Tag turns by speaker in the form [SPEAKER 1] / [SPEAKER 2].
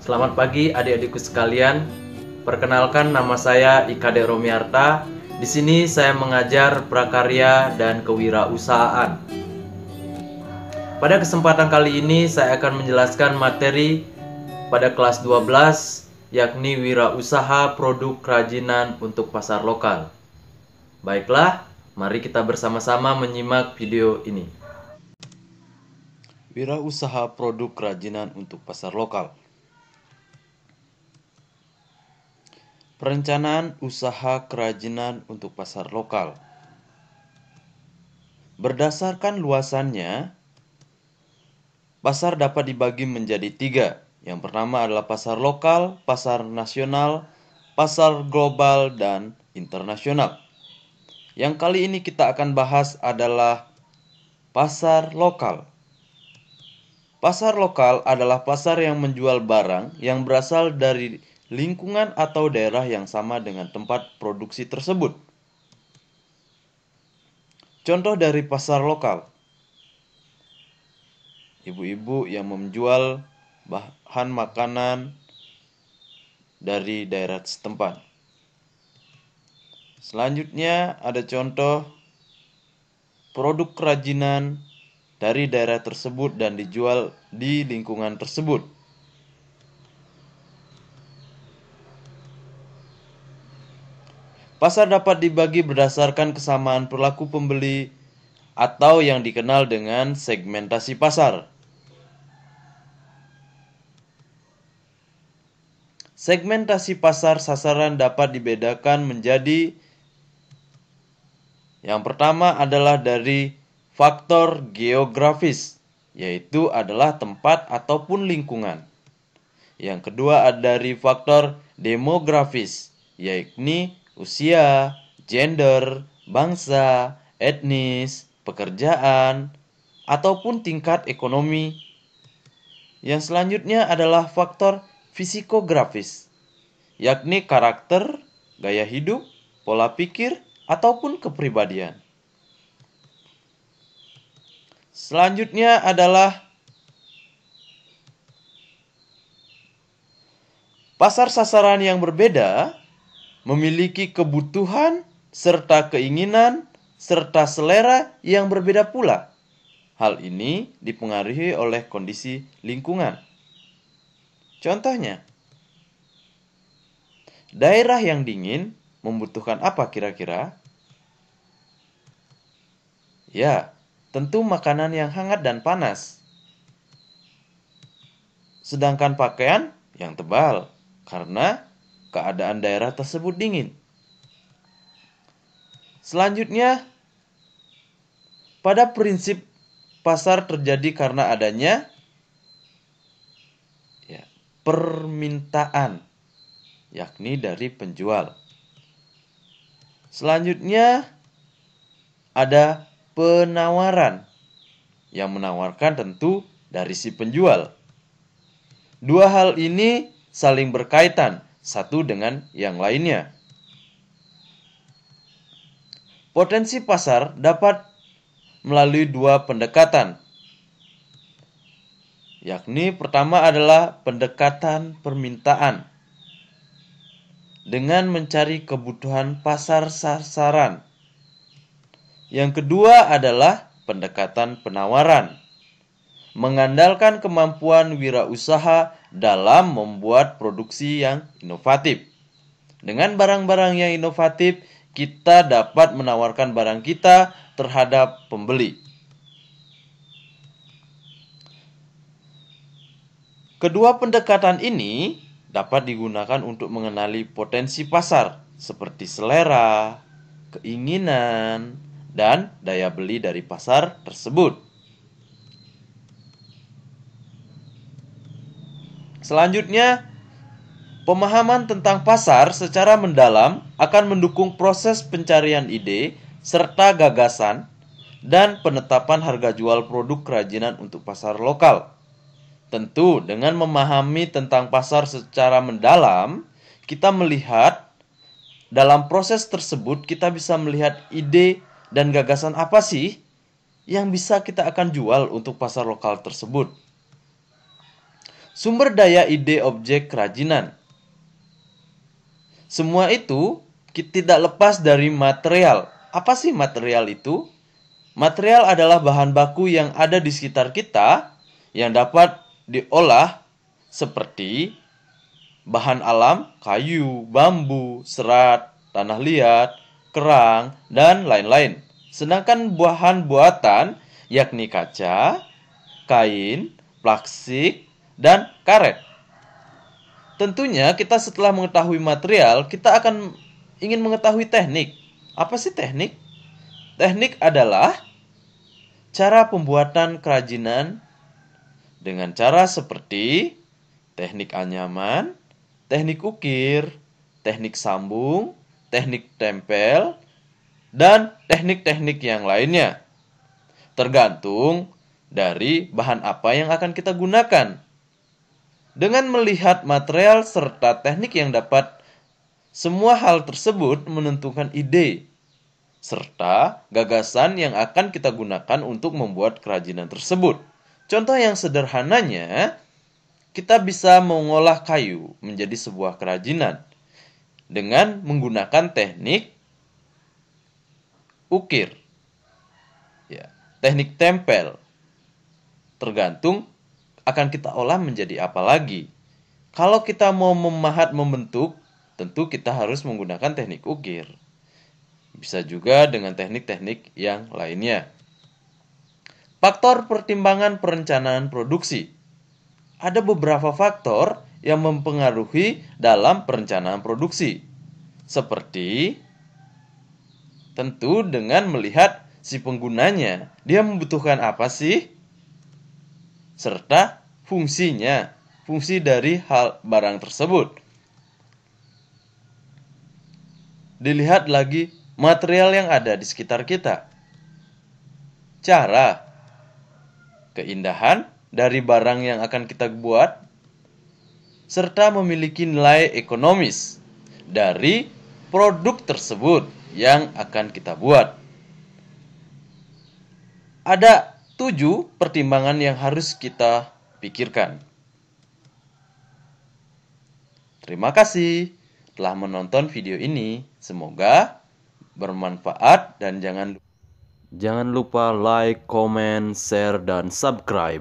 [SPEAKER 1] Selamat pagi adik-adikku sekalian. Perkenalkan, nama saya Ikade Romiarta. Di sini saya mengajar prakarya dan kewirausahaan. Pada kesempatan kali ini saya akan menjelaskan materi pada kelas 12, yakni wirausaha produk kerajinan untuk pasar lokal. Baiklah, mari kita bersama-sama menyimak video ini. Wirausaha produk kerajinan untuk pasar lokal. Perencanaan usaha kerajinan untuk pasar lokal. Berdasarkan luasannya, pasar dapat dibagi menjadi 3. Yang pertama adalah pasar lokal, pasar nasional, pasar global, dan internasional. Yang kali ini kita akan bahas adalah pasar lokal. Pasar lokal adalah pasar yang menjual barang yang berasal dari lingkungan atau daerah yang sama dengan tempat produksi tersebut. Contoh dari pasar lokal: ibu-ibu yang menjual bahan makanan dari daerah setempat. Selanjutnya ada contoh produk kerajinan dari daerah tersebut dan dijual di lingkungan tersebut. Pasar dapat dibagi berdasarkan kesamaan perilaku pembeli atau yang dikenal dengan segmentasi pasar. Segmentasi pasar sasaran dapat dibedakan menjadi: yang pertama adalah dari faktor geografis, yaitu adalah tempat ataupun lingkungan. Yang kedua ada dari faktor demografis, yakni usia, gender, bangsa, etnis, pekerjaan, ataupun tingkat ekonomi. Yang selanjutnya adalah faktor fisikografis, yakni karakter, gaya hidup, pola pikir, ataupun kepribadian. Selanjutnya adalah pasar sasaran yang berbeda memiliki kebutuhan serta keinginan serta selera yang berbeda pula. Hal ini dipengaruhi oleh kondisi lingkungan. Contohnya, daerah yang dingin membutuhkan apa kira-kira? Ya, tentu makanan yang hangat dan panas. Sedangkan pakaian yang tebal, karena keadaan daerah tersebut dingin. Selanjutnya, pada prinsip pasar terjadi karena adanya permintaan, yakni dari penjual. Selanjutnya ada penawaran, yang menawarkan tentu dari si penjual. Dua hal ini saling berkaitan satu dengan yang lainnya. Potensi pasar dapat melalui dua pendekatan, yakni pertama adalah pendekatan permintaan dengan mencari kebutuhan pasar sasaran. Yang kedua adalah pendekatan penawaran, mengandalkan kemampuan wirausaha dalam membuat produksi yang inovatif. Dengan barang-barang yang inovatif, kita dapat menawarkan barang kita terhadap pembeli. Kedua pendekatan ini dapat digunakan untuk mengenali potensi pasar seperti selera, keinginan, dan daya beli dari pasar tersebut. Selanjutnya, pemahaman tentang pasar secara mendalam akan mendukung proses pencarian ide serta gagasan dan penetapan harga jual produk kerajinan untuk pasar lokal. Tentu, dengan memahami tentang pasar secara mendalam, kita melihat dalam proses tersebut kita bisa melihat ide dan gagasan apa sih yang bisa kita akan jual untuk pasar lokal tersebut. Sumber daya ide objek kerajinan. Semua itu tidak lepas dari material. Apa sih material itu? Material adalah bahan baku yang ada di sekitar kita yang dapat diolah seperti bahan alam, kayu, bambu, serat, tanah liat, kerang, dan lain-lain. Sedangkan bahan buatan yakni kaca, kain, plastik, dan karet. Tentunya kita setelah mengetahui material, kita akan ingin mengetahui teknik. Apa sih teknik? Teknik adalah cara pembuatan kerajinan dengan cara seperti teknik anyaman, teknik ukir, teknik sambung, teknik tempel, dan teknik-teknik yang lainnya. Tergantung dari bahan apa yang akan kita gunakan. Dengan melihat material serta teknik yang dapat, semua hal tersebut menentukan ide serta gagasan yang akan kita gunakan untuk membuat kerajinan tersebut. Contoh yang sederhananya, kita bisa mengolah kayu menjadi sebuah kerajinan dengan menggunakan teknik ukir, teknik tempel. Tergantung akan kita olah menjadi apa lagi. Kalau kita mau memahat membentuk, tentu kita harus menggunakan teknik ukir. Bisa juga dengan teknik-teknik yang lainnya. Faktor pertimbangan perencanaan produksi. Ada beberapa faktor yang mempengaruhi dalam perencanaan produksi. Seperti tentu dengan melihat si penggunanya, dia membutuhkan apa sih? Serta fungsinya, fungsi dari hal barang tersebut. Dilihat lagi material yang ada di sekitar kita. Cara, keindahan dari barang yang akan kita buat, serta memiliki nilai ekonomis dari produk tersebut yang akan kita buat. Ada 7 pertimbangan yang harus kita pikirkan. Terima kasih telah menonton video ini. Semoga bermanfaat dan jangan lupa like, comment, share, dan subscribe.